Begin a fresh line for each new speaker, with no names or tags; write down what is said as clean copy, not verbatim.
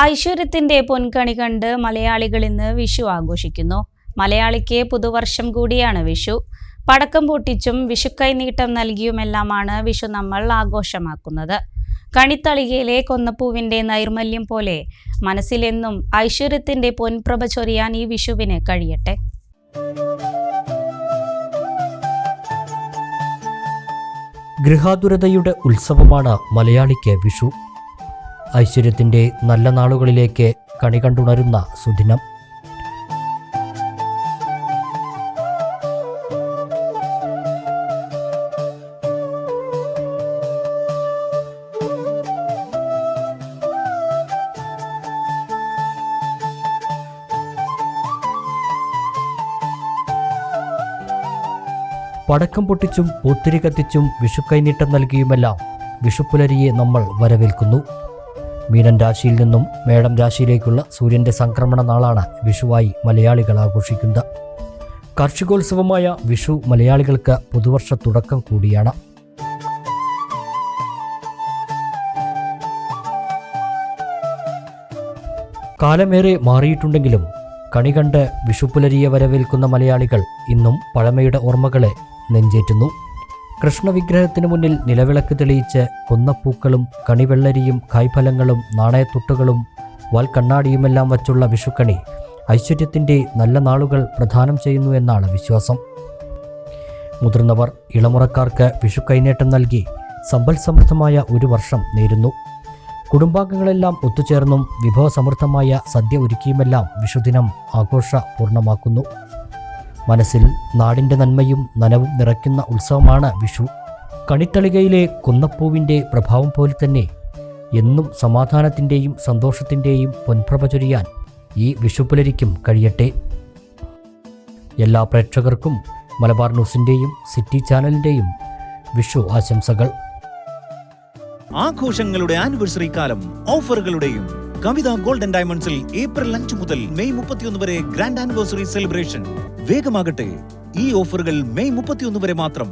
ഐശ്വര്യത്തിന്റെ പൊൻകണി കണ്ട് മലയാളികൾ ഇന്ന് വിഷു ആഘോഷിക്കുന്നു. മലയാളിക്ക് പുതുവർഷം കൂടിയാണ് വിഷു. പടക്കം പൊട്ടിച്ചും വിഷുക്കൈനീട്ടം നൽകിയുമെല്ലാമാണ് വിഷു നമ്മൾ ആഘോഷമാക്കുന്നത്. കണിത്തളികയിലെ കൊന്നപ്പൂവിന്റെ നൈർമല്യം പോലെ മനസ്സിലെന്നും ഐശ്വര്യത്തിന്റെ പൊൻപ്രഭ ചൊരിയാൻ ഈ വിഷുവിന് കഴിയട്ടെ.
ഗൃഹാതുരതയുടെ ഉത്സവമാണ് മലയാളിക്ക് വിഷു. ഐശ്വര്യത്തിൻ്റെ നല്ല നാളുകളിലേക്ക് കണി കണ്ടുണരുന്ന സുദിനം. പടക്കം പൊട്ടിച്ചും പൂത്തിരി കത്തിച്ചും വിഷുക്കൈനീട്ടം നൽകിയുമെല്ലാം വിഷുപ്പുലരിയെ നമ്മൾ വരവേൽക്കുന്നു. മീനൻ രാശിയിൽ നിന്നും മേടം രാശിയിലേക്കുള്ള സൂര്യൻ്റെ സംക്രമണ നാളാണ് വിഷുവായി മലയാളികൾ ആഘോഷിക്കുന്നത്. കാർഷികോത്സവമായ വിഷു മലയാളികൾക്ക് പുതുവർഷ തുടക്കം കൂടിയാണ്. കാലമേറെ മാറിയിട്ടുണ്ടെങ്കിലും കണി കണ്ട് വിഷുപ്പുലരിയെ വരവേൽക്കുന്ന മലയാളികൾ ഇന്നും പഴമയുടെ ഓർമ്മകളെ നെഞ്ചേറ്റുന്നു. കൃഷ്ണവിഗ്രഹത്തിനു മുന്നിൽ നിലവിളക്ക് തെളിയിച്ച് കൊന്നപ്പൂക്കളും കണിവെള്ളരിയും കായ്ഫലങ്ങളും നാണയത്തുട്ടുകളും വാൽക്കണ്ണാടിയുമെല്ലാം വച്ചുള്ള വിഷുക്കണി ഐശ്വര്യത്തിൻ്റെ നല്ല നാളുകൾ പ്രദാനം ചെയ്യുന്നു എന്നാണ് വിശ്വാസം. മുതിർന്നവർ ഇളമുറക്കാർക്ക് വിഷുക്കൈനീട്ടം നൽകി സമ്പൽസമൃദ്ധമായ ഒരു വർഷം നേരുന്നു. കുടുംബാംഗങ്ങളെല്ലാം ഒത്തുചേർന്നും വിഭവസമൃദ്ധമായ സദ്യ ഒരുക്കിയുമെല്ലാം വിഷുദിനം ആഘോഷപൂർണ്ണമാക്കുന്നു. മനസ്സിൽ നാടിൻ്റെ നന്മയും നനവും നിറയ്ക്കുന്ന ഉത്സവമാണ് വിഷു. കണിത്തളികയിലെ കൊന്നപ്പൂവിൻ്റെ പ്രഭാവം പോലെ തന്നെ എന്നും സമാധാനത്തിൻ്റെയും സന്തോഷത്തിൻ്റെയും പൊൻപ്രഭ ചൊരിയാൻ ഈ വിഷുപ്പുലരിക്കും കഴിയട്ടെ. എല്ലാ പ്രേക്ഷകർക്കും മലബാർ ന്യൂസിൻ്റെയും സിറ്റി ചാനലിൻ്റെയും വിഷു ആശംസകൾ.
ആഘോഷങ്ങളുടെ ആനിവേഴ്സറി കാലം ഓഫറുകളുടെയും കവിത ഗോൾഡൻ ഡയമണ്ട്സിൽ ഏപ്രിൽ 5 മുതൽ മെയ് 31 വരെ ഗ്രാൻഡ് ആനിവേഴ്സറി സെലിബ്രേഷൻ. വേഗമാകട്ടെ, ഈ ഓഫറുകൾ മെയ് 31 വരെ മാത്രം.